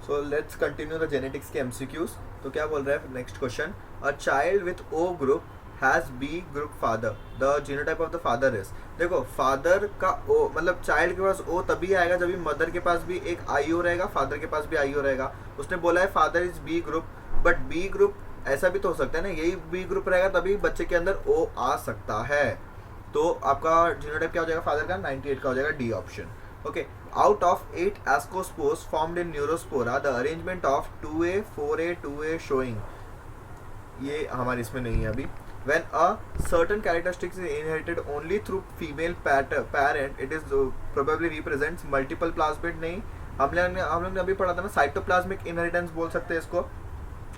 So let's continue the genetics के MCQs. तो क्या बोल रहा है next question, a child with O group has B group father, the genotype of the father is. देखो father का ओ मतलब चाइल्ड के पास ओ तभी आएगा जब मदर के पास भी एक आईओ रहेगा, फादर के पास भी आईओ रहेगा। उसने बोला है father is B group, but B group ऐसा भी तो हो सकता है ना, यही बी ग्रुप रहेगा तभी बच्चे के अंदर ओ आ सकता है। तो आपका जीनोटाइप क्या हो जाएगा फादर का, 98 का हो जाएगा, D option. Okay, out of 8 ascospores formed in neurospora the arrangement of 2a 4a 2a showing, ये हमारे इसमें नहीं है अभी। when a certain characteristics is inherited only through female parent it is probably represents multiple plasmid, नहीं हम लोग ने अभी पढ़ा था ना साइटोप्लाज्मिक इनहेरिटेंस बोल सकते हैं इसको।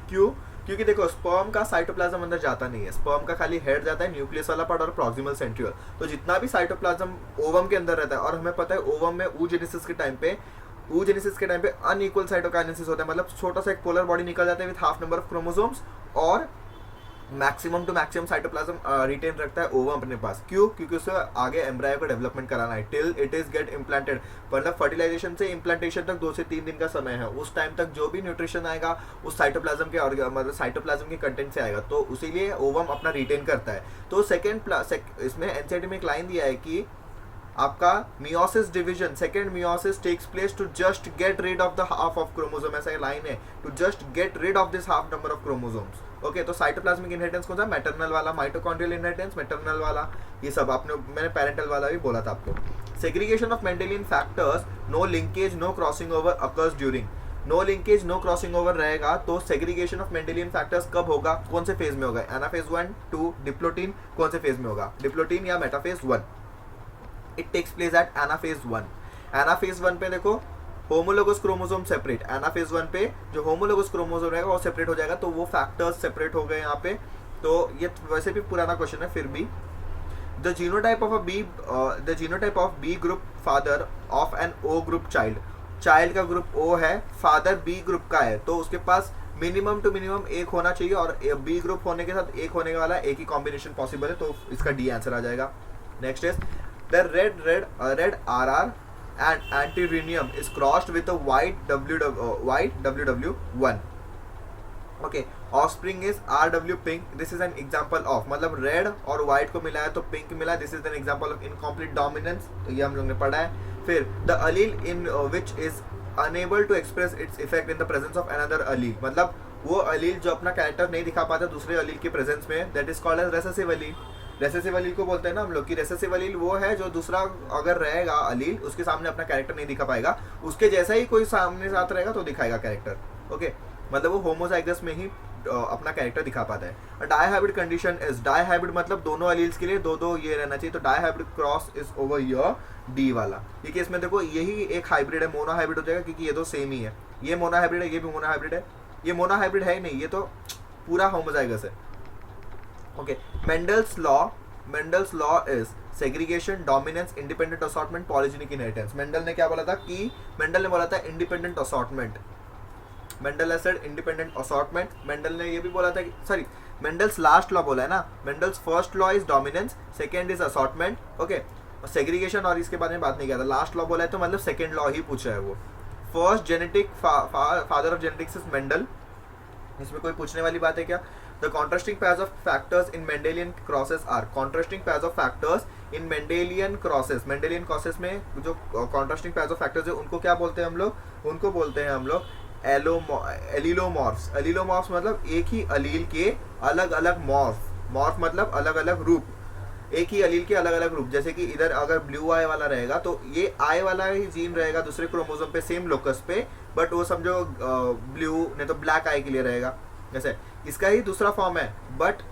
क्यों? क्योंकि देखो स्पर्म का साइटोप्लाज्म अंदर जाता नहीं है, स्पर्म का खाली हेड जाता है, न्यूक्लियस वाला पार्ट और प्रॉक्सिमल सेंट्रियोल। तो जितना भी साइटोप्लाज्म ओवम के अंदर रहता है, और हमें पता है ओवम में oogenesis के टाइम पे अनइक्वल साइटोकाइनेसिस होता है, मतलब छोटा सा एक पोलर बॉडी निकल जाता है with half number of chromosomes, और maximum to maximum cytoplasm retain रखता है ओवम अपने पास। क्यों? क्योंकि उसे आगे एम्ब्रायो को डेवलपमेंट कराना है till it is get implanted, मतलब फर्टिलाइजेशन से इम्प्लांटेशन तक 2 से 3 दिन का समय है। उस टाइम तक जो भी न्यूट्रिशन आएगा उस साइटोप्लाज्म के मतलब साइटोप्लाज्म के कंटेंट से आएगा, तो उसीलिए ओवम अपना रिटेन करता है। तो इसमें एनसीईआरटी में एक लाइन दिया है कि आपका meiosis division, second meiosis takes place to just get rid of the half of chromosome, ऐसा लाइन है, to just get rid of this half number of chromosomes. Okay, तो साइटोप्लाज्मिक इनहेरिटेंस कौन सा, मैटरनल वाला, माइटोकॉन्ड्रियल इनहेरिटेंस मैटरनल वाला, ये सब आपने मैंने पेरेंटल वाला भी बोला था आपको। Segregation of Mendelian factors, no linkage no crossing over occurs during, no linkage no crossing over रहेगा तो सेग्रीगेशन ऑफ मेंडेलियन फैक्टर्स कब होगा, कौन से फेज में होगा, एनाफेज 1 2, डिप्लोटीन कौन से फेज में होगा, डिप्लोटीन या metaphase 1। It takes place at anaphase 1। Anaphase 1 पे देखो होमोलोगस क्रोमोसोम सेपरेट, एनाफेज 1 पे जो होमोलोगस क्रोमोसोम रहेगा वो सेपरेट हो जाएगा, तो वो फैक्टर्स सेपरेट हो गए यहाँ पे। तो ये वैसे भी पुराना क्वेश्चन है, फिर भी the genotype of B group father of an O group child, child का ग्रुप ओ है, फादर बी ग्रुप का है, तो उसके पास मिनिमम टू मिनिमम एक होना चाहिए, और बी ग्रुप होने के साथ एक होने वाला एक ही कॉम्बिनेशन पॉसिबल है, तो इसका डी आंसर आ जाएगा। Next is the red RR and antirrhenium is crossed with a white WW1. Okay, offspring is RW pink. This is an example of, मतलब रेड और व्हाइट को मिलाया तो पिंक मिला, this is an example of incomplete dominance, तो ये हम लोग ने पढ़ा है। फिर the allele in which is unable to express its effect in the presence of another allele, मतलब वो अलील जो अपना कैरेक्टर नहीं दिखा पाता दूसरे अलील के प्रेजेंस में, that is called as recessive allele. Recessive allele को बोलते हैं ना हम लोग कि रेसेसिव अलील वो है जो दूसरा अगर रहेगा अलील उसके सामने अपना कैरेक्टर नहीं दिखा पाएगा, उसके जैसा ही कोई सामने साथ रहेगा तो दिखाएगा कैरेक्टर। ओके, मतलब वो होमोजाइगस में ही अपना कैरेक्टर दिखा पाता है। डायहाइब्रिड कंडीशन इज, डायहाइब्रिड मतलब दोनों अलील्स के लिए दो दो ये रहना चाहिए, तो dihybrid cross is over your D वाला। ठीक है, इसमें देखो यही एक हाइब्रिड है, मोनोहाइब्रिड हो जाएगा क्योंकि ये तो सेम ही है, ये मोनोहाइब्रिड है, ये भी मोनोहाइब्रिड है, ये मोनोहाइब्रिड है ही नहीं, ये तो पूरा होमोजाइगस है। Okay, Mendel's law is segregation, dominance, independent assortment, polygenic inheritance. Mendel ने क्या बोला था कि मेंडल ने बोला था इंडिपेंडेंट असॉर्टमेंट, मेंडल ने सेड इंडिपेंडेंट असॉर्टमेंट। मेंडल ने ये भी बोला था कि सॉरी मेंडल्स लास्ट लॉ बोला है ना, Mendel's first law is dominance, second is assortment. Okay, segregation और इसके बारे में बात नहीं किया था, लास्ट लॉ बोला है तो मतलब सेकंड लॉ ही पूछा है वो। First genetic father of genetics is Mendel, इसमें कोई पूछने वाली बात है क्या? The contrasting pairs of factors in Mendelian crosses are, contrasting pairs of factors in Mendelian crosses, Mendelian crosses में जो contrasting pairs of factors है उनको क्या बोलते हैं हम लोग? उनको बोलते हैं हम लोग एलिलोमॉर्फ्स। एलिलोमॉर्फ्स मतलब एक ही अलील के अलग अलग मॉर्फ मतलब अलग अलग रूप, एक ही अलील के अलग अलग रूप। जैसे कि इधर अगर ब्लू आई वाला रहेगा तो ये आई वाला ही जीन रहेगा दूसरे क्रोमोसोम पे सेम लोकस पे, बट वो समझो ब्लू नहीं तो ब्लैक आई के लिए रहेगा, जैसे इसका ही दूसरा फॉर्म है बट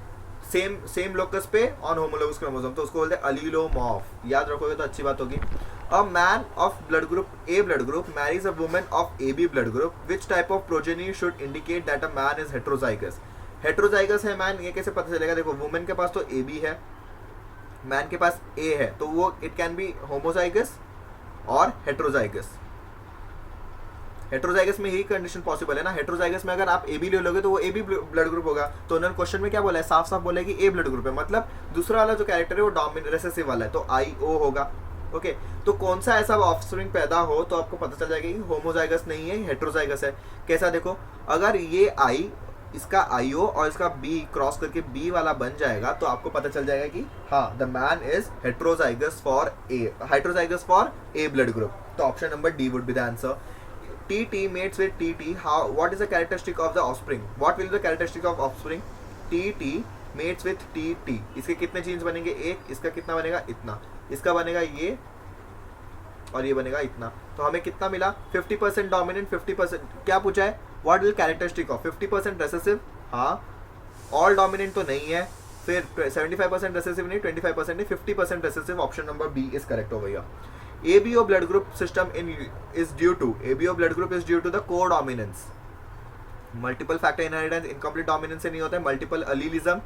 सेम लोकस पे ऑन होमोलोगस क्रोमोसोम, तो उसको बोलते हैं अलीलोमॉर्फ। याद रखोगे तो अच्छी बात होगी। A man of blood group A blood group marries a woman of A B blood group, which type of progeny should indicate that a man is heterozygous. Heterozygous है मैन, ये कैसे पता चलेगा? देखो वुमेन के पास तो ए बी है, man के पास ए है, तो वो इट कैन बी होमोजाइगस और हेट्रोजाइगस। हेट्रोजाइगस में यही कंडीशन पॉसिबल है ना, हेट्रोजाइगस में अगर आप ए बी ले लोगे तो वो ए बी ब्लड ग्रुप होगा, तो उन्होंने क्वेश्चन में क्या बोला है, साफ बोला है कि ए ब्लड ग्रुप है, मतलब दूसरा वाला जो कैरेक्टर है वो डोमिनेंट रेसेसिव वाला है, तो आई ओ होगा। ओके, तो कौन सा ऐसा ऑफस्प्रिंग पैदा हो तो आपको पता चल जाएगा कि होमोजाइगस नहीं है, हेट्रोजाइगस है। कैसा, देखो अगर ये आई, इसका आईओ और इसका बी क्रॉस करके बी वाला बन जाएगा तो आपको पता चल जाएगा कि हाँ, the man is heterozygous for a blood group. तो option number D would be the answer. TT mates with TT, how, what is the characteristic of the offspring? What will be the characteristic of offspring? TT mates with TT, इसके कितने jeans बनेंगे? एक, इसका कितना बनेगा? इतना, इसका बनेगा ये और ये बनेगा इतना। तो हमें कितना मिला? 50% डोमिनेंट, 50%। क्या पूछा है? What will characteristic of 50% recessive? हाँ, ऑल डोमिनेंट तो नहीं है, फिर 75% रेसेसिव नहीं, 25% नहीं, 50% रेसेसिव। Option number B is correct हो गया। ABO blood group system is due to the codominance, multiple factor inheritance, incomplete dominance से नहीं होता है, multiple allelism,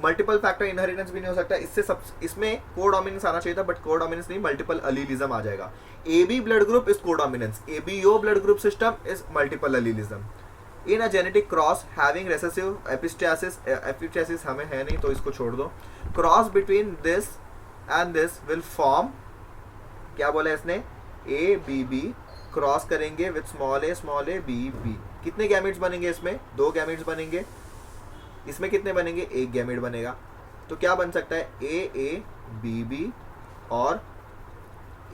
multiple factor inheritance भी नहीं हो सकता, इससे सब, इसमें codominance आना चाहिए था बट codominance नहीं, multiple allelism आ जाएगा। AB blood group is codominance, ABO blood group system is multiple allelism। In a genetic cross having recessive epistasis हमें है नहीं तो इसको छोड़ दो। Cross between this and this will form, क्या बोला इसने? ABB क्रॉस करेंगे विथ स्मॉल a BB। कितने गैमेट्स बनेंगे इसमें? 2 गैमेट्स बनेंगे। इसमें कितने बनेंगे? 1 गैमेट बनेगा। तो क्या बन सकता है? AABB और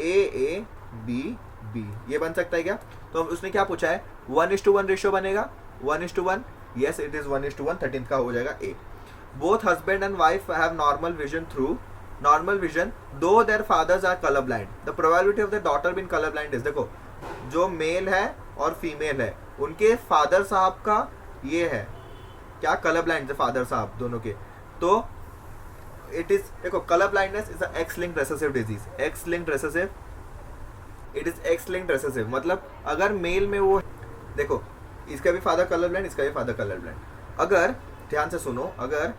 AABB, ये बन सकता है क्या? तो उसने क्या पूछा है? 1:1 रेशियो बनेगा, 1:1। यस, इट इज 1:1, 13 का हो जाएगा A। Both husband and wife have normal vision though their fathers are color blind, the probability of the daughter being color blind is, देखो जो मेल है और फीमेल है उनके फादर साहब का ये है क्या? कलर ब्लाइंड है फादर साहब दोनों के। तो इट इज, देखो colour blindness is X linked recessive disease, x linked recessive, it is X linked recessive. मतलब अगर मेल में वो, देखो इसका भी फादर कलर ब्लाइंड, इसका भी फादर कलर ब्लाइंड। अगर ध्यान से सुनो, अगर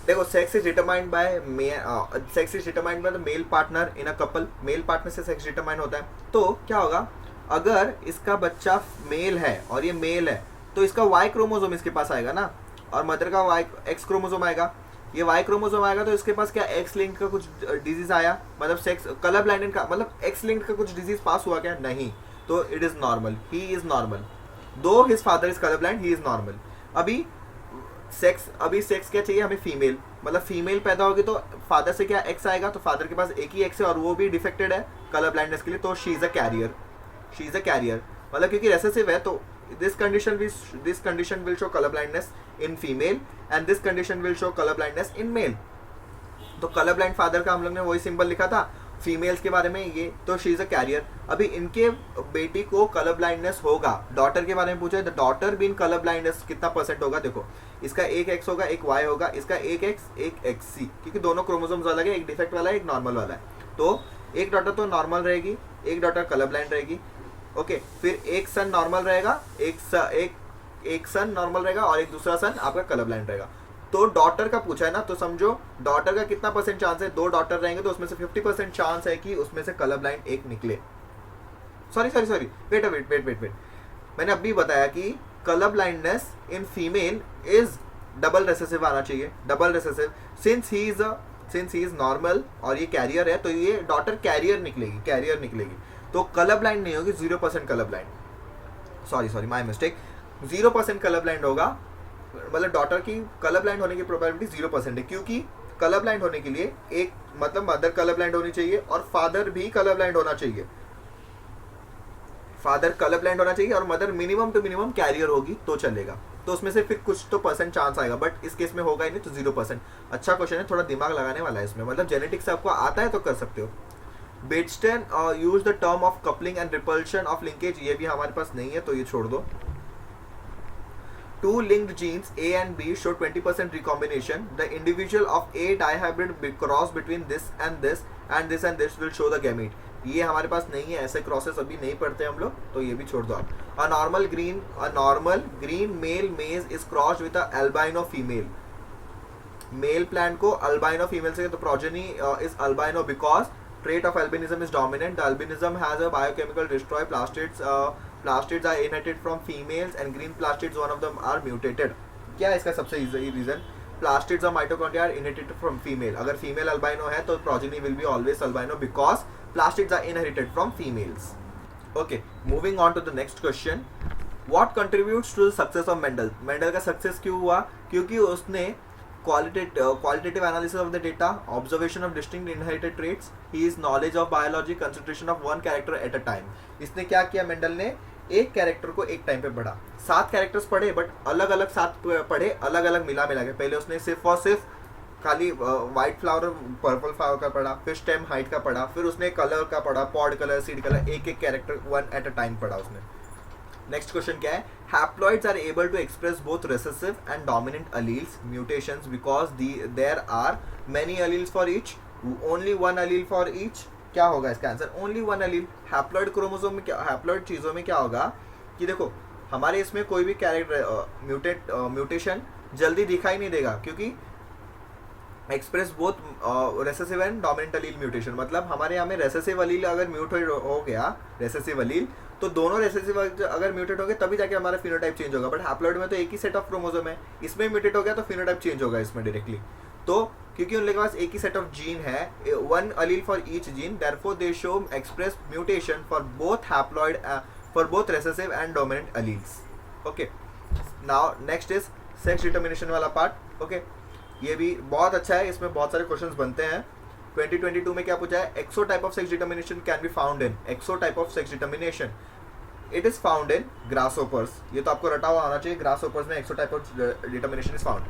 देखो sex is determined by the male partner in a couple, male partner से सेक्स डिटरमाइंड होता है। तो क्या होगा? अगर इसका बच्चा मेल है और ये मेल है तो इसका वाई क्रोमोसोम इसके पास आएगा ना, और मदर का वाई एक्स क्रोमोसोम आएगा। ये वाई क्रोमोसोम आएगा तो इसके पास क्या एक्स लिंक का कुछ डिजीज आया? मतलब सेक्स कलर ब्लाइंडेड का मतलब एक्स लिंक का कुछ डिजीज पास हुआ क्या? नहीं। तो it is normal, he is normal, though his father is colour blind, he is normal. अभी सेक्स क्या चाहिए हमें? फीमेल, मतलब फीमेल पैदा होगी तो फादर से क्या एक्स आएगा, तो फादर के पास एक ही एक्स है और वो भी डिफेक्टेड है कलर ब्लाइंडनेस के लिए, तो शी इज अ कैरियर, मतलब क्योंकि रेसेसिव है तो this condition will show color blindness in female and this condition will show color blindness in male। तो कलर ब्लाइंड फादर का हम लोग ने वही सिंबल लिखा था फीमेल्स के बारे में, ये तो शी इज अ कैरियर। अभी इनके बेटी को कलर ब्लाइंडनेस होगा, डॉटर के बारे में पूछा है, the daughter been colour blindness कितना % होगा? देखो इसका एक एक्स होगा, एक वाई होगा, इसका एक एक्स एक एक्स सी, क्योंकि दोनों क्रोमोसोम्स अलग है, एक डिफेक्ट वाला है एक नॉर्मल वाला है। तो एक डॉटर तो नॉर्मल रहेगी, एक डॉटर कलर ब्लाइंड रहेगी। ओके, फिर एक सन नॉर्मल रहेगा, एक सन नॉर्मल रहेगा और एक दूसरा सन आपका कलर ब्लाइंड रहेगा। तो डॉटर का पूछा है ना, तो समझो डॉटर का कितना % चांस है? 2 डॉटर रहेंगे तो उसमें से 50% चांस है कि उसमें से कलर ब्लाइंड एक निकले। सॉरी वेट, मैंने अभी बताया कि colour blindness in female is double recessive आना चाहिए, double recessive. Since he is normal और ये कैरियर है तो ये डॉटर कैरियर निकलेगी, तो कलर ब्लाइंड नहीं होगी, 0% colour blind. Sorry my mistake, 0% colour blind होगा, मतलब डॉटर की कलर ब्लाइंड होने की प्रोबेबिलिटी 0% है, क्योंकि कलर ब्लाइंड होने के लिए एक मतलब मदर कलर ब्लाइंड होनी चाहिए और फादर भी कलर ब्लाइंड होना चाहिए। फादर कलर ब्लाइंड होना चाहिए और mother minimum to minimum carrier होगी तो चलेगा, तो उसमें से फिर कुछ तो % चांस आएगा, बट इस केस में होगा ही नहीं, तो 0%। अच्छा क्वेश्चन है, थोड़ा दिमाग लगाने वाला है इसमें, मतलब जेनेटिक्स आपको आता है तो कर सकते हो। Bateson use the term of coupling and repulsion of linkage, ये भी हमारे पास नहीं है तो ये छोड़ दो। Two linked genes A and B show 20% recombination. The individual of A dihybrid cross between this and this and this and this will show the gamete. ये हमारे पास नहीं है, ऐसे क्रॉसेस अभी नहीं पढ़ते हम लोग, तो ये भी छोड़ दो आप। A normal green male maize is crossed with a albino female. Male plant को albino female से, तो progeny is albino because trait of albinism is dominant. The albinism has a biochemical destroy plastids are inherited from females and green plastids one of them are mutated। क्या है इसका सबसे easy reason? plastids or mitochondria are inherited from female. अगर female albino है तो progeny will be always albino because plastids are inherited from females. Okay, moving on to the next question. What contributes to the success of Mendel? Mendel का success क्यों हुआ? क्योंकि उसने qualitative analysis of the data, observation of distinct inherited traits, his knowledge of biology, concentration of one character at a time. इसने क्या किया Mendel ने? एक कैरेक्टर को एक टाइम पे पढ़ा, 7 कैरेक्टर्स पढ़े बट अलग अलग 7 पढ़े, अलग अलग मिला के. पहले उसने सिर्फ और सिर्फ खाली वाइट फ्लावर पर्पल फ्लावर का पढ़ा, फिर स्टेम हाइट का पढ़ा, फिर उसने कलर का पढ़ा, पॉड कलर, सीड कलर, एक एक character one at a time पढ़ा उसने. नेक्स्ट क्वेश्चन क्या है? Haploids are able to express both recessive and dominant alleles mutations because there are many alleles for each, only one allele for each. क्या होगा इसका answer? Only one allele. Haploid chromosome में क्या, haploid चीज़ों में क्या होगा कि देखो हमारे इसमें कोई भी कैरेक्टर म्यूटेशन जल्दी दिखाई नहीं देगा क्योंकि express both recessive and dominant Aleel mutation. मतलब हमारे यहाँ में रेसेसिव अलील अगर म्यूट हो गया, रेसेसिव अलील, तो दोनों रेसेसिव अगर म्यूटेट हो गए तभी जाके हमारा फिनोटाइप चेंज होगा. बट हैप्लॉइड में तो एक ही सेट ऑफ क्रोमोसोम है, इसमें म्यूटेट हो गया तो फिनोटाइप चेंज होगा इसमें डायरेक्टली. तो क्योंकि उनके पास एक ही सेट ऑफ जीन है, one allele for each gene, therefore they show express mutation for both haploid, for both recessive and dominant alleles. Okay, now next is sex determination वाला पार्ट. ओके, ये भी बहुत अच्छा है, इसमें बहुत सारे क्वेश्चंस बनते हैं. 2022 में क्या पूछा है? XO type of sex determination can be found in, XO type of sex determination it is found in grasshoppers. ये तो आपको रटा हुआ आना चाहिए. ग्रासहोपर्स में XO type of determination is found.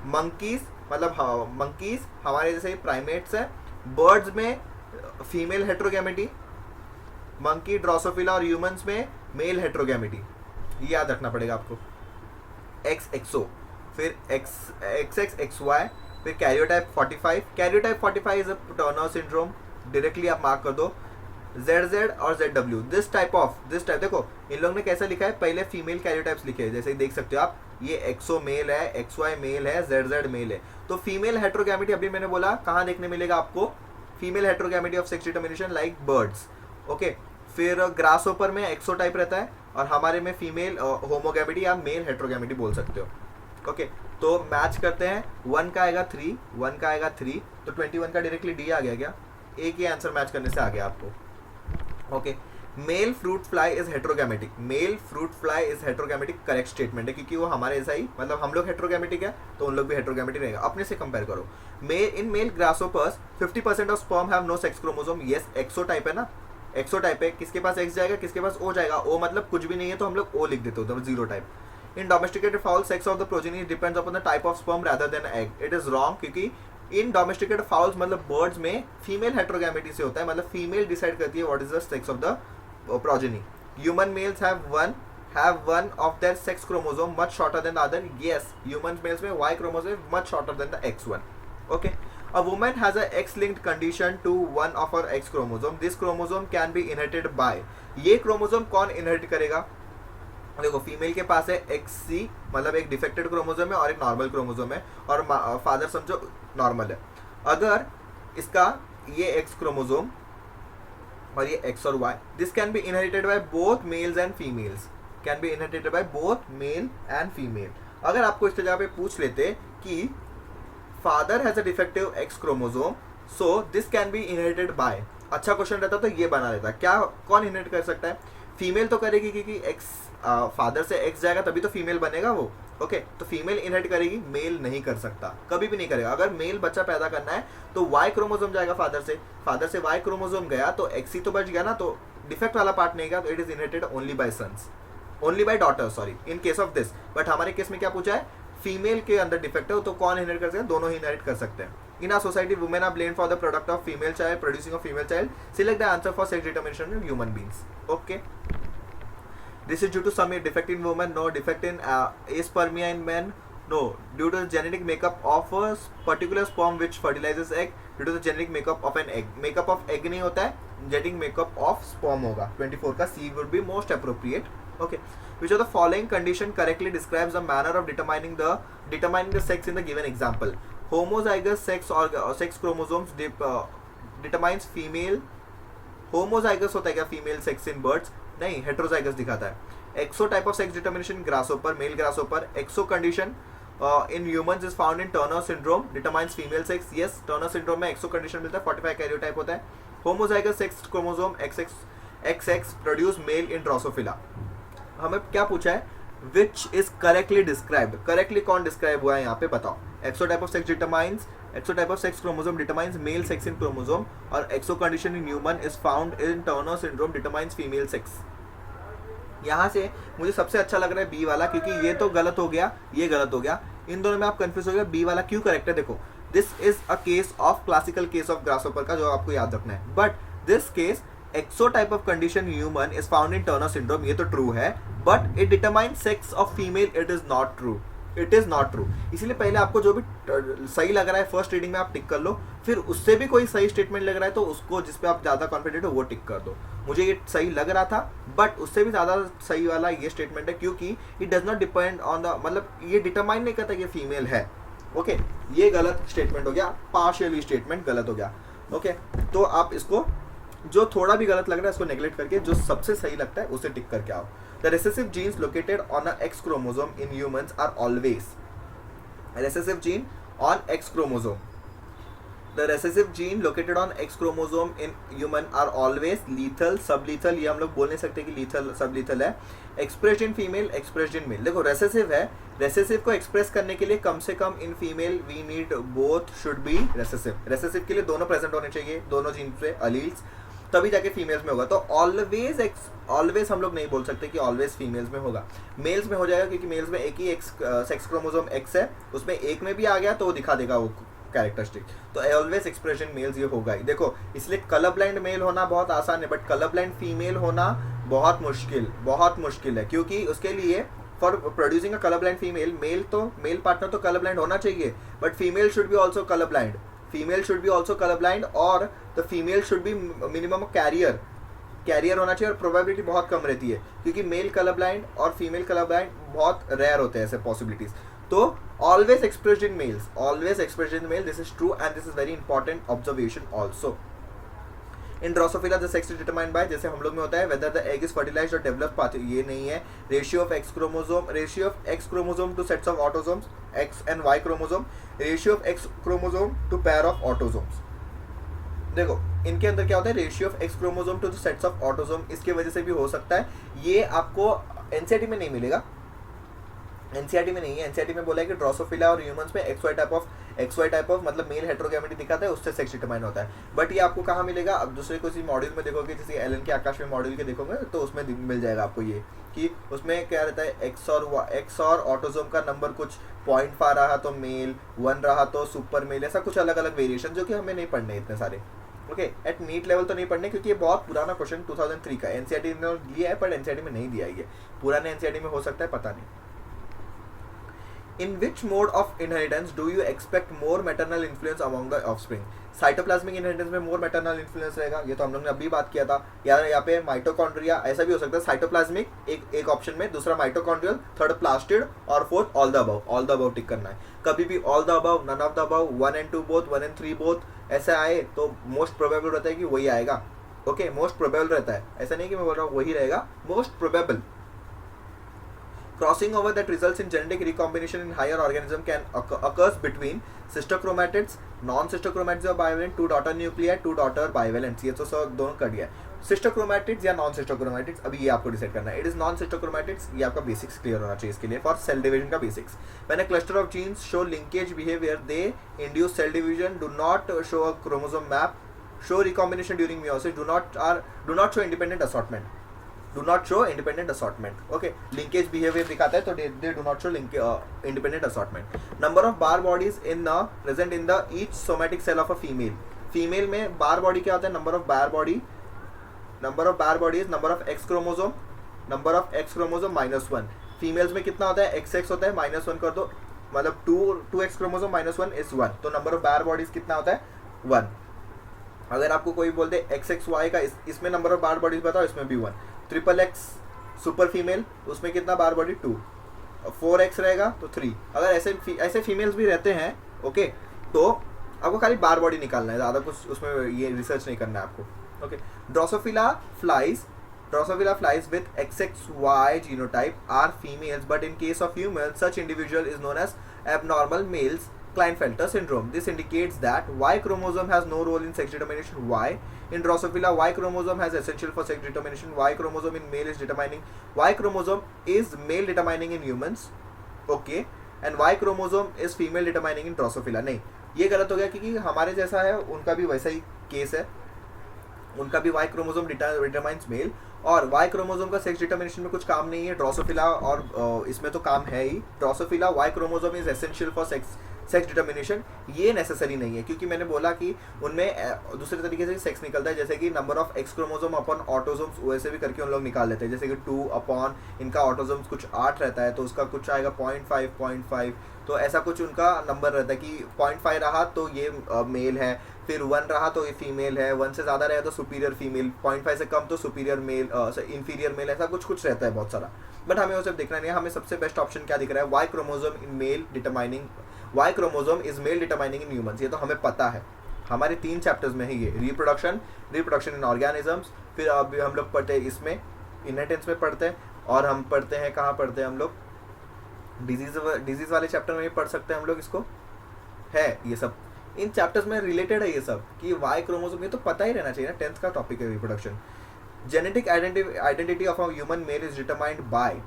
Monkeys, मतलब मंकीज हमारे जैसे प्राइमेट्स है. बर्ड्स में फीमेल हेट्रोगैमेटी, मंकी, ड्रोसोफिला और ह्यूमंस में मेल हेट्रोगैमेटी. ये याद रखना पड़ेगा आपको. एक्स एक्सो, फिर एक्स एक्स वाई, फिर karyotype 45. Karyotype 45 is a Turner syndrome, directly आप मार्क कर दो. ZZ और ZW, दिस टाइप देखो इन लोगों ने कैसा लिखा है, पहले फीमेल कैरियोटाइप्स लिखे हैं, जैसे देख सकते हो आप, ये एक्सो मेल है, XY मेल है, ZZ मेल है. तो फीमेल हेट्रोगैमेटी अभी मैंने बोला कहाँ देखने मिलेगा आपको? Female heterogamety of sex determination like birds. Okay, फिर ग्रासहोपर में एक्सो टाइप रहता है और हमारे में फीमेल होमोगैमेटी या मेल हेट्रोगैमेटी बोल सकते हो. ओके, तो मैच करते हैं. 1 का आएगा 3, 1 का आएगा 3, तो 21 का डायरेक्टली डी आ गया क्या? एक ही आंसर मैच करने से आ गया आपको. Okay, male fruit fly is heterogametic. Male fruit fly is heterogametic correct statement है क्योंकि वो हमारे ऐसा ही, मतलब हम लोग हेट्रोगैमेटिक है तो उन लोग भी हेट्रोगैमेटिक रहेगा. अपने से कंपेयर करो. Male grasshoppers 50% of sperm have no sex chromosome. Yes, XO type है ना, एक्सो टाइप है. किसके पास एक्स जाएगा, किसके पास ओ जाएगा? ओ मतलब कुछ भी नहीं है तो हम लोग ओ लिख देते हो, zero type. In domesticated fowl, sex of the progeny depends upon the type of sperm rather than egg. It is wrong क्योंकि इन डोमेस्टिकेटेड फाउल्स मतलब बर्ड्स में फीमेल हेट्रोगैमेटी से होता है, मतलब फीमेल डिसाइड करती है what is the sex of the progeny. Human males have one of their sex chromosome much shorter than the other. Yes, human males में Y chromosome much shorter than the X1. Okay, a woman has a X-linked condition to one of her X chromosome. This chromosome can be inherited by. ये chromosome कौन inherit करेगा? देखो female के पास है XC, मतलब एक defected chromosome है और एक नॉर्मल क्रोमोसोम है, और फादर समझो नॉर्मल है. अगर इसका ये X क्रोमोसोम और ये X और Y, this can be inherited by both mails and females. Can be inherited by both male and female. अगर आपको इसके जगह पे पूछ लेते कि father has a defective X chromosome, so this can be inherited by, अच्छा क्वेश्चन रहता तो ये बना रहता. क्या कौन इनहेरिट कर सकता है? फीमेल तो करेगी क्योंकि X फादर से X जाएगा तभी तो फीमेल बनेगा वो. ओके, तो फीमेल इनहेरिट करेगी, मेल नहीं कर सकता, कभी भी नहीं करेगा. अगर मेल बच्चा पैदा करना है तो Y क्रोमोसोम जाएगा फादर से Y क्रोमोसोम गया तो XC तो बच गया ना, तो डिफेक्ट वाला पार्ट नहीं गया, तो it is inherited only by sons, only by daughter, sorry, in case of this. But हमारे केस में क्या पूछा है? फीमेल के अंदर डिफेक्ट है तो कौन इनहेरिट कर सकते हैं? दोनों ही इनहेरिट कर सकते हैं. In our society, women are blamed for the product of female child producing a female child. Select the answer for sex determination of human beings. Okay. This is due to some defect in women. No. Defect in aspermia in men. No. Due to the genetic makeup of a particular sperm which fertilizes egg. Due to the genetic makeup of an egg. Makeup of egg नहीं होता है. Genetic makeup of sperm होगा. 24 का C would be most appropriate. Okay. Which of the following condition correctly describes the manner of determining the sex in the given example? Homozygous sex or sex chromosomes determines female. Homozygous होता है क्या female sex in birds? नहीं, heterozygous दिखाता है. XO type of sex determination grasshopper, male grasshopper. XO condition in humans is found in Turner syndrome, determines female sex. Yes, Turner syndrome में XO condition मिलता है, 45 karyotype होता है। Homozygous sex chromosome XX produce male in drosophila. हमें क्या पूछा है, which is correctly described, correctly कौन डिस्क्राइब हुआ है यहाँ पे बताओ। XO type of sex determines, XO type of sex chromosome determines male sex in chromosome, और XO condition in human is found in Turner syndrome determines female sex. यहाँ से मुझे सबसे अच्छा लग रहा है बी वाला, क्योंकि ये तो गलत हो गया, ये गलत हो गया, इन दोनों में आप कंफ्यूज हो गए। बी वाला क्यों करेक्ट है, देखो this is a case of classical case of grasshopper का, जो आपको याद रखना है। But this case XO type of condition human is found in Turner syndrome, ये तो ट्रू है, but it determine sex of female, it is not true, it is not true. इसलिए पहले आपको जो भी सही लग रहा है फर्स्ट रीडिंग में आप टिक कर लो, फिर उससे भी कोई सही स्टेटमेंट लग रहा है तो उसको जिस पे आप ज्यादा कॉन्फिडेंट हो वो टिक कर दो। मुझे ये सही लग रहा था, बट उससे भी ज्यादा सही वाला ये स्टेटमेंट है, क्योंकि it does not depend on the, मतलब ये डिटरमाइन नहीं करता कि फीमेल है। ओके, ये गलत स्टेटमेंट हो गया, पार्शियली स्टेटमेंट गलत हो गया। ओके, तो आप इसको जो थोड़ा भी गलत लग रहा है इसको नेग्लेक्ट करके जो सबसे सही लगता है उसे टिक करके आओ। The recessive genes located on a X chromosome in humans are always, recessive gene on X chromosome, the recessive gene located on X chromosome in human are always lethal, sublethal, ये हम लोग बोल नहीं सकते कि lethal sublethal है, expressed in female, expressed in male। देखो recessive है, recessive को express करने के लिए कम से कम in female we need both should be recessive, recessive के लिए दोनों present होने चाहिए, दोनों जीन पे alleles, तभी जाके फीमेल्स में होगा। तो ऑलवेज हम लोग नहीं बोल सकते कि ऑलवेज फीमेल्स में होगा, मेल्स में हो जाएगा, क्योंकि मेल्स में एक ही सेक्स क्रोमोसोम एक्स है, उसमें एक में भी आ गया तो वो दिखा देगा वो कैरेक्टरिस्टिक, तो ऑलवेज एक्सप्रेशन मेल्स ये होगा ही। देखो इसलिए कलर ब्लाइंड मेल होना बहुत आसान है, बट कलर ब्लाइंड फीमेल होना बहुत मुश्किल है, क्योंकि उसके लिए for producing a colour blind female, male partner तो कलर ब्लाइंड होना चाहिए, but female should be also colour blind, और the female should be minimum carrier होना चाहिए, और प्रोबेबिलिटी बहुत कम रहती है, क्योंकि मेल कलर ब्लाइंड और फीमेल कलर ब्लाइंड बहुत रेयर होते हैं ऐसे पॉसिबिलिटीज। तो always expressed in males, this is true and this is very important observation also। in Drosophila the sex is determined by, जैसे हम लोग में होता है, whether the egg is fertilized or developed path, ये नहीं है, ratio of X chromosome to sets of autosomes, X and Y chromosome, ratio of X chromosome to pair of autosomes। देखो इनके अंदर क्या होता है, ratio of X chromosome to the sets of autosome, इसके वजह से भी हो सकता है। ये आपको एनसीईआरटी में नहीं मिलेगा, एनसीईआरटी में नहीं है, एनसीईआरटी में बोला है कि ड्रोसोफिला और ह्यूमंस में एक्स वाई टाइप ऑफ मतलब मेल हेटेरोगैमेटी दिखाता है, उससे सेक्स डिटरमाइन होता है। बट ये आपको कहाँ मिलेगा, अब दूसरे किसी मॉड्यूल में देखोगे, जैसे एलन के आकाश में मॉड्यूल के देखोगे तो उसमें मिल जाएगा आपको ये, कि उसमें क्या रहता है, एक्स और ऑटोसोम का नंबर कुछ 0.5 रहा तो मेल, 1 रहा तो सुपर मेल, ऐसा कुछ अलग अलग वेरिएशन, जो कि हमें नहीं पढ़ने इतने सारे। ओके, एट नीट लेवल तो नहीं पढ़ने, क्योंकि ये बहुत पुराना क्वेश्चन 2003 का एनसीईआरटी ने लिया है, पर एनसीईआरटी में नहीं दिया है, पुराने एनसीईआरटी में हो सकता है, पता नहीं। In which mode of inheritance do you expect more maternal influence among the offspring? Cytoplasmic inheritance में मोर मैटरनल इन्फ्लुएंस रहेगा, ये तो हम लोग ने अभी बात किया था। यार यहाँ पे माइटोकॉन्ड्रिया, ऐसा भी हो सकता है, साइटोप्लाज्मिक एक ऑप्शन में, दूसरा माइटोकॉन्ड्रियल, थर्ड प्लास्टिड, और fourth all the above tick करना है। कभी भी all the above, none of the above, 1 and 2 both, 1 and 3 both ऐसे आए तो मोस्ट प्रोबेबल रहता है कि वही आएगा। ओके, मोस्ट प्रोबेबल रहता है, ऐसा नहीं कि मैं बोल रहा हूँ वही रहेगा, most probable. Crossing over that results in genetic recombination in higher organism can occurs between sister chromatids, non-sister chromatids or bivalent, 2 daughter nuclei, 2 daughter bivalent। ये तो सब दोनों कर दिया है। सिस्टर क्रोमैटिड्स या नॉन सिस्टर क्रोमैटिड्स, अभी ये आपको डिसाइड करना है। It is non sister chromatids, ये आपका बेसिक्स क्लियर होना चाहिए इसके लिए, फॉर सेल डिवीजन का basics. When a cluster of genes show linkage behaviour, they induce cell division, do not show a chromosome map, show recombination during meiosis, do not show independent assortment, do not show independent assortment। okay, linkage behavior दिखाता है तो they do not show independent assortment। number of bar bodies present in the each somatic cell of a female में bar body क्या होता है, number of bar body is number of x chromosome -1। females में कितना होता है, xx होता है, -1 कर दो, मतलब 2x chromosome -1 is 1, तो number of bar bodies कितना होता है, 1। अगर आपको कोई बोल दे XXY का, इसमें नंबर ऑफ बार बॉडीज बताओ, इसमें भी 1। XXX सुपर फीमेल, उसमें कितना बार बॉडी, 2। 4X रहेगा तो 3। अगर ऐसे फीमेल्स भी रहते हैं, ओके, तो आपको खाली बार बॉडी निकालना है, ज़्यादा कुछ उसमें ये रिसर्च नहीं करना है आपको। Okay, Drosophila flies Drosophila flies with XXY genotype are females, but in case of humans, such individual is known as abnormal males Klinefelter syndrome. This indicates that Y chromosome has no role in sex determination. Why? In Drosophila, Y chromosome has essential for sex determination. Y chromosome in male is determining. Y chromosome is male determining in humans. Okay. And Y chromosome is female determining in Drosophila. नहीं, ये गलत हो गया क्योंकि हमारे जैसा है उनका भी वैसा ही केस है. उनका भी वाई क्रोमोसोम डिटरमाइंस मेल, और वाई क्रोमोसोम का सेक्स डिटर्मिनेशन में कुछ काम नहीं है. ड्रोसोफिला और इसमें तो काम है ही. Drosophila Y chromosome is essential for sex determination. ये नेसेसरी नहीं है क्योंकि मैंने बोला कि उनमें दूसरे तरीके से सेक्स निकलता है, जैसे कि number of X chromosome upon autosomes वैसे भी करके उन लोग निकाल लेते हैं. जैसे कि 2 अपॉन इनका ऑटोसोम्स कुछ 8 रहता है तो उसका कुछ आएगा 0.5. तो ऐसा कुछ उनका नंबर रहता है कि 0.5 रहा तो ये मेल है, फिर 1 रहा तो ये फीमेल है, 1 से ज़्यादा रहे तो सुपीरियर फीमेल, 0.5 से कम तो सुपीरियर मेल, इंफीरियर मेल, ऐसा कुछ रहता है बहुत सारा. बट हमें वो सब देखना नहीं है. हमें सबसे बेस्ट ऑप्शन क्या दिख रहा है? Y chromosome in male determining, Y chromosome is male determining in humans. ये तो हमें पता है, हमारे 3 चैप्टर्स में ही ये रिप्रोडक्शन इन ऑर्गेनिजम्स. फिर अभी हम लोग पढ़ते हैं इसमें इनहेरिटेंस में पढ़ते हैं, और हम पढ़ते हैं कहाँ पढ़ते हैं हम लोग? डिजीज वाले चैप्टर में भी पढ़ सकते हैं हम लोग. इसको है ये सब इन चैप्टर्स में रिलेटेड है ये सब कि वाई क्रोमोसोम. ये तो पता ही रहना चाहिए ना, 10th का टॉपिक है reproduction. Genetic identity of a human male is determined by.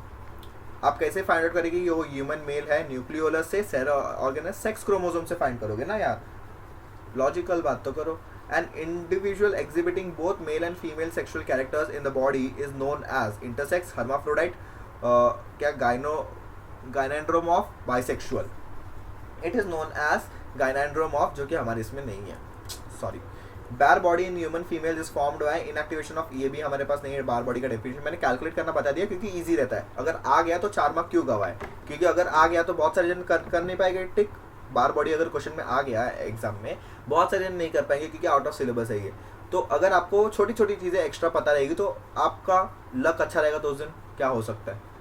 आप कैसे फाइंड आउट करेंगे ये वो ह्यूमन मेल है? न्यूक्लियोलस से, सेरा ऑर्गेनस, सेक्स क्रोमोसोम से फाइंड करोगे ना यार. लॉजिकल बात तो करो. An individual exhibiting both male and female sexual characters in the body is known as intersex, hermaphrodite, क्या gynandromorph, bisexual. It is known as gynandromorph, जो कि हमारे इसमें नहीं है. Sorry. Bare body in human female is formed by inactivation of, ये भी हमारे पास नहीं है. बार बॉडी का डेफिनेशन मैंने कैलकुलेट करना बता दिया क्योंकि इजी रहता है. अगर आ गया तो 4 मार्क क्यों गवाए? क्योंकि अगर आ गया तो बहुत सारे जन कर नहीं पाएंगे टिक. बार बॉडी अगर क्वेश्चन में आ गया एग्जाम में, बहुत सारे जन नहीं कर पाएंगे क्योंकि आउट ऑफ सिलेबस है ये. तो अगर आपको छोटी छोटी चीज़ें एक्स्ट्रा पता रहेगी तो आपका लक अच्छा रहेगा. तो उस दिन क्या हो सकता है?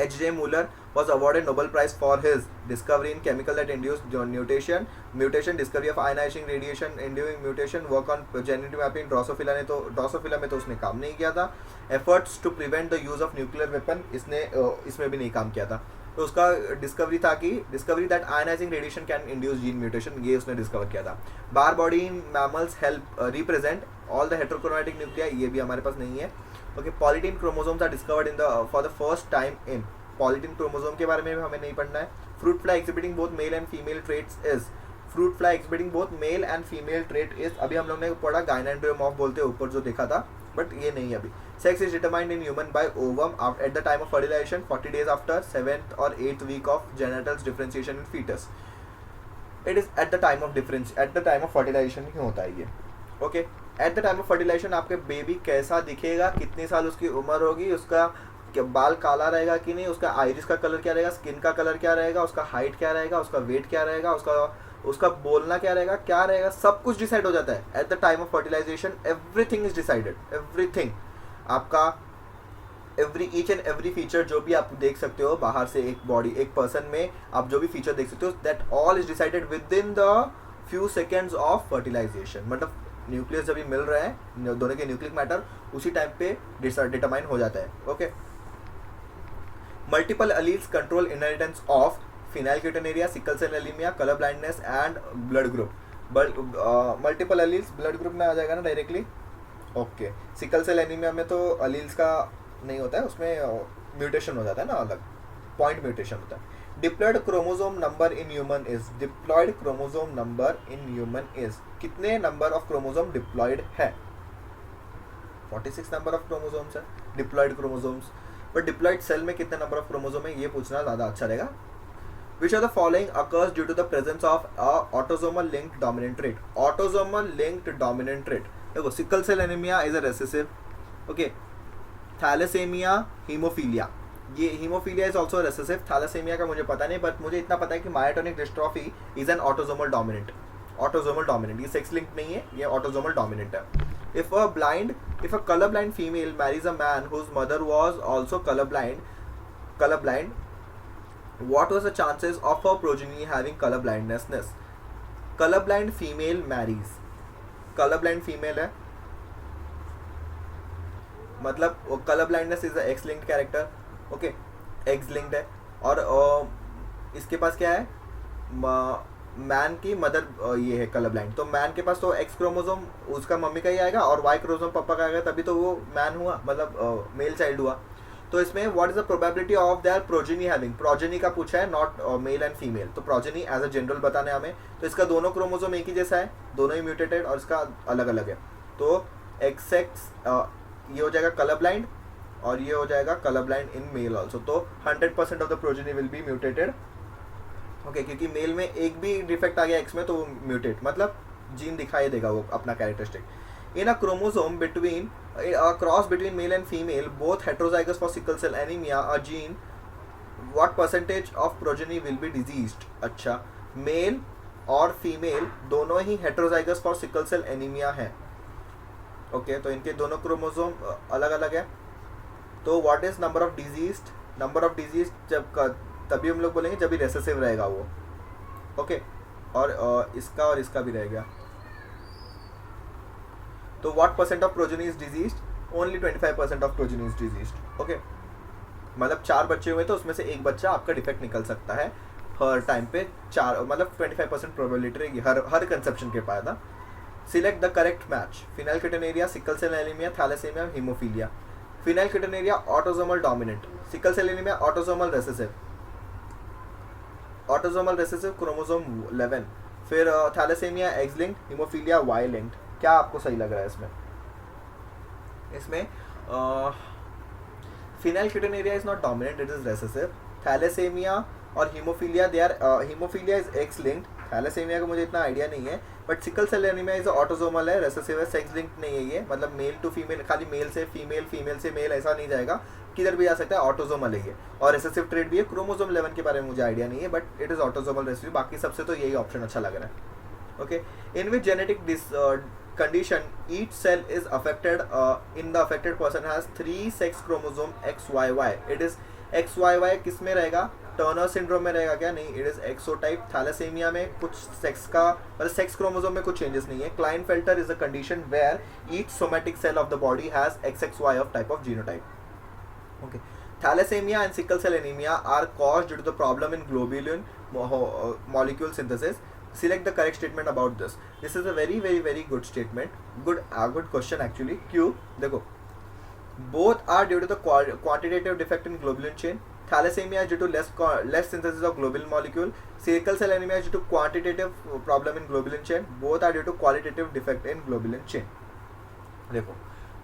H.J. Muller was awarded Nobel Prize for his discovery in chemical that induced mutation, discovery of ionizing radiation inducing mutation, work on genetic mapping. Drosophila में तो उसने काम नहीं किया था. Efforts to prevent the use of nuclear weapon, इसमें भी नहीं काम किया था. तो उसका discovery that ionizing radiation can induce gene mutation, ये उसने डिस्कवर किया था. Barr body in mammals help represent all the heterochromatic nuclei, ये भी हमारे पास नहीं है. Okay. Polytene chromosomes are discovered in the for the first time in. Polytene chromosome के बारे में हमें नहीं पढ़ना है. Fruit fly exhibiting both male and female traits is. Fruit fly exhibiting both male and female trait is. अभी हम लोग ने पढ़ा गाइनेंड्रोमॉर्फ बोलते हैं ऊपर जो देखा था, बट ये नहीं है अभी. Sex is determined in human by ovum at the time of fertilization, 40 days after 7th or 8th week of genitals differentiation in fetus. It is at the time of fertilization ही होता है ये. Okay. At the time of fertilization आपके baby कैसा दिखेगा, कितने साल उसकी उम्र होगी, उसका बाल काला रहेगा कि नहीं, उसका आइरिस का कलर क्या रहेगा, स्किन का कलर क्या रहेगा, उसका हाइट क्या रहेगा, उसका वेट क्या रहेगा, उसका बोलना क्या रहेगा, सब कुछ डिसाइड हो जाता है. At the time of fertilisation everything is decided. Everything आपका ईच एंड एवरी फीचर जो भी आप देख सकते हो बाहर से, एक पर्सन में आप जो भी फीचर देख सकते हो, that all is decided with in the few seconds of fertilisation. मतलब न्यूक्लियस जब भी मिल रहे हैं दोनों के न्यूक्लिक मैटर, उसी टाइम पे डिटरमाइन हो जाता है. Okay. Multiple alleles control inheritance of phenylketonuria, sickle cell anaemia, colour blindness and blood group. Multiple alleles blood group में आ जाएगा ना directly. Okay. Sickle cell anaemia में तो अलील्स का नहीं होता है, उसमें म्यूटेशन हो जाता है ना, अलग पॉइंट म्यूटेशन होता है. Diploid chromosome number in human is. कितने नंबर ऑफ क्रोमोसोम डिप्लॉयड है? 46 नंबर ऑफ क्रोमोसोम्स है diploid chromosomes. But diploid cell में कितने नंबर ऑफ क्रोमोसोम है ये पूछना ज़्यादा अच्छा रहेगा. Which of the following occurs due to the presence of a autosomal linked dominant trait? Autosomal linked dominant trait. देखो, sickle cell anaemia is a recessive. Okay. Thalassaemia, haemophilia, ये haemophilia is also recessive. Thalassaemia का मुझे पता नहीं, but मुझे इतना पता है कि myotonic dystrophy is an autosomal dominant. ये सेक्स लिंक नहीं है, ये ऑटोसोमल डोमिनेंट है. If a colorblind female marries a man whose mother was also colorblind, what was the chances of her progeny having colorblindness? Colorblind female marries. Colorblind female है, मतलब colour blindness is X linked character, okay, x linked है। और इसके पास क्या है, man की mother ये है कलर ब्लाइंड, तो मैन के पास तो एक्स क्रोमोसोम उसका मम्मी का ही आएगा और वाई क्रोमोसोम पापा का आएगा, तभी तो वो मैन हुआ, मतलब मेल चाइल्ड हुआ। तो इसमें what is the probability of their progeny having, progeny का पूछा है, नॉट मेल एंड फीमेल, तो प्रोजेनी एज अ जनरल बताने हमें, तो इसका दोनों क्रोमोसोम एक ही जैसा है, दोनों ही म्यूटेटेड और इसका अलग अलग है। तो एक्स एक्स ये हो जाएगा कलर ब्लाइंड और ये हो जाएगा colour blind in male also, तो 100% of the progeny will be mutated, okay, क्योंकि मेल में एक भी डिफेक्ट आ गया एक्स में तो वो म्यूटेट, मतलब जीन दिखाई देगा वो अपना characteristic. In a chromosome between cross between male and female both heterozygous for sickle cell anaemia a gene, what percentage of progeny will be diseased. अच्छा, मेल और फीमेल दोनों ही heterozygous for sickle cell anaemia है, okay, तो इनके दोनों chromosome अलग अलग है। तो what is number of diseased, number of disease जब तभी हम लोग बोलेंगे जब भी रेसेसिव रहेगा वो, ओके, और इसका और इसका भी रहेगा। तो what percent of progeny is diseased, only 25% of progeny is diseased, okay, मतलब 4 बच्चे हुए तो उसमें से एक बच्चा आपका डिफेक्ट निकल सकता है हर टाइम पे, 4 मतलब 25% प्रोबेबिलिटी रहेगी हर कंसेप्शन के पास ना। Select the correct match, phenylketonuria, sickle cell anaemia, thalassaemia, haemophilia. Phenylketonuria autosomal dominant, sickle cell anaemia autosomal recessive, autosomal recessive chromosome 11, फिर thalassaemia X linked, haemophilia Y linked. क्या आपको सही लग रहा है इसमें? इसमें phenylketonuria is not dominant, it is recessive. Thalassaemia और haemophilia they are, haemophilia is X linked, thalassaemia का मुझे इतना आइडिया नहीं है, but sickle cell anaemia is autosomal है, रेसेसिव है, सेक्स लिंक्ड नहीं है ये, मतलब मेल टू फीमेल, खाली मेल से फीमेल, फीमेल से मेल ऐसा नहीं जाएगा, किधर भी जा सकता है, ऑटोसोमल है ये, और रेसेसिव ट्रेट भी है। क्रोमोसोम 11 के बारे में मुझे आइडिया नहीं है, but it is autosomal recessive, बाकी सबसे तो यही ऑप्शन अच्छा लग रहा है, okay. In which genetic condition each cell is affected, in the affected person has 3 sex chromosome XYY, it is XYY किस में रहेगा, टर्नर सिंड्रोम में रहेगा क्या? नहीं, इट इज एक्सोटाइप। थैलेसीमिया में कुछ सेक्स का मतलब सेक्स क्रोमोसोम में कुछ चेंजेस नहीं है। Klinefelter is a condition where each somatic cell of the body has XXY of type of genotype, okay. Thalassemia and sickle cell anemia are caused due to the problem in globulin molecule synthesis. Select the correct statement about this. This is a very good statement. Good question actually. क्यों? देखो, both are due to the quantitative defect in globulin chain. Thalassemia is due to less synthesis of globulin molecule. Sickle cell anemia is due to quantitative problem in globulin chain. Both are due to qualitative defect in globulin chain. देखो,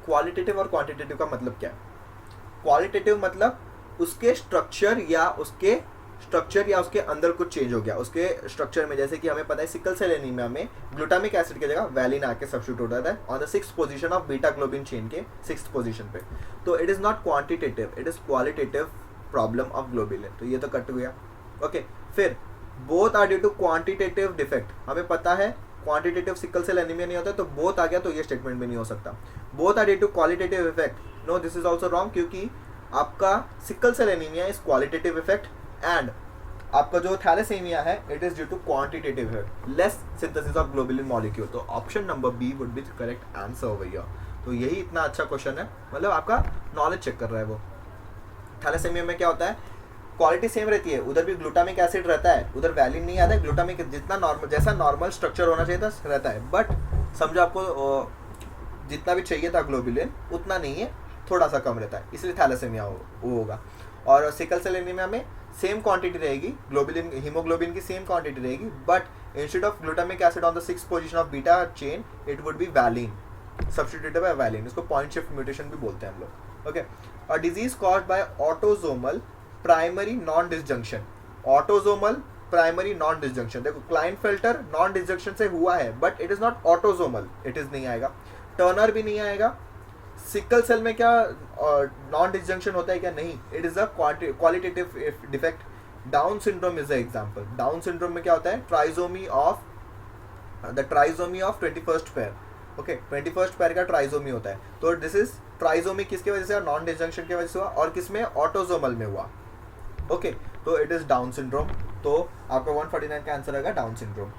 qualitative और quantitative का मतलब क्या है? Qualitative मतलब उसके structure या उसके अंदर कुछ चेंज हो गया उसके स्ट्रक्चर में, जैसे कि हमें पता है सिकल सेल एनीमिया में ग्लूटामिक एसिड की जगह वैलिन आके सब्स्टिट्यूट होता है on the 6th position of beta globin chain के 6th पोजीशन पे। तो it is not quantitative, it is qualitative problem of globulin. तो ये तो कट गया, ओके। फिर both are due to quantitative defect, हमें पता है क्वांटिटेटिव सिकल सेल एनीमिया नहीं होता है, तो बोथ आ गया तो ये स्टेटमेंट भी नहीं हो सकता। Both are due to qualitative effect, no this is also wrong, क्योंकि आपका sickle cell anaemia is qualitative effect and आपका जो थैलेसीमिया है it is due to quantitative effect, less synthesis of globulin molecule. तो option number B would be the correct answer भैया। तो यही इतना अच्छा क्वेश्चन है, मतलब आपका नॉलेज चेक कर रहा है वो। थैलेसीमिया में क्या होता है, क्वालिटी सेम रहती है, उधर भी ग्लूटामिक एसिड रहता है, उधर वैलिन नहीं आता है, ग्लूटामिक जितना नॉर्मल जैसा नॉर्मल स्ट्रक्चर होना चाहिए था रहता है, बट समझो आपको जितना भी चाहिए था ग्लोबुलिन उतना नहीं है, थोड़ा सा कम रहता है, इसलिए थैलेसीमिया वो होगा। और सिकल सेल एनीमिया में सेम क्वांटिटी रहेगी, ग्लोबुलिन हीमोग्लोबिन की सेम क्वांटिटी रहेगी, but instead of glutamic acid on the 6th position of beta chain it would be valine, substituted by valine. इसको पॉइंट शिफ्ट म्यूटेशन भी बोलते हैं हम लोग, okay. A disease caused by autosomal primary non disjunction, autosomal primary non disjunction, देखो Klinefelter non disjunction से हुआ है but it is not autosomal, it is नहीं आएगा, टर्नर भी नहीं आएगा। सिकल सेल में क्या नॉन डिसजंक्शन होता है क्या? नहीं, it is a qualitative defect. Down syndrome is the example. Down syndrome में क्या होता है, trisomy of 21st pair, okay, 21st pair का ट्राइजोमी होता है। तो दिस इज ट्राइजोमी किसकी वजह से, नॉन डिसजंक्शन की वजह से हुआ, और किसमें, ऑटोसोमल में हुआ, ओके। तो इट इज डाउन सिंड्रोम। तो आपका 149 का आंसर आएगा down syndrome,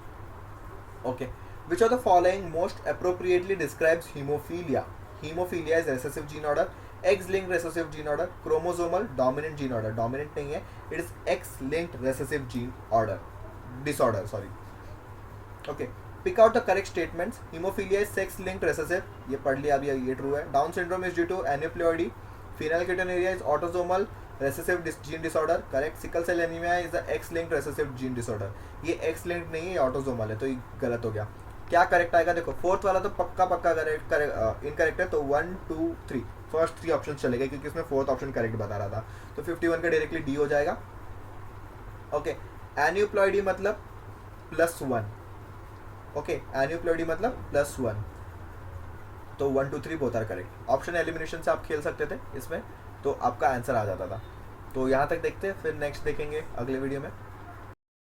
okay. Which of the following most appropriately describes hemophilia? Hemophilia is recessive gene order. X linked recessive gene order, chromosomal dominant gene order, dominant नहीं है, it is X linked recessive gene order disorder, sorry. Okay, pick out the correct statements. Haemophilia is sex linked recessive, ये पढ़ लिया अभी, ये true है। Down syndrome is due to aneuploidy, phenylketonuria is autosomal recessive gene disorder, correct. Sickle cell anaemia is the X linked recessive gene disorder, ये X linked नहीं है, ये ऑटोसोमल है, तो ये गलत हो गया। क्या करेक्ट आएगा, देखो फोर्थ वाला तो पक्का पक्का करेक्ट इनकरेक्ट है, तो 1 2 3 फर्स्ट 3 ऑप्शन चलेगा क्योंकि उसमें फोर्थ ऑप्शन करेक्ट बता रहा था, तो 51 का डायरेक्टली डी हो जाएगा। ओके, एन्यूप्लॉइडी मतलब +1, ओके, एन्यूप्लॉइडी मतलब +1, तो 1 2 3 both are correct. Option elimination से आप खेल सकते थे इसमें, तो आपका आंसर आ जाता था। तो यहाँ तक देखते हैं, फिर नेक्स्ट देखेंगे अगले वीडियो में।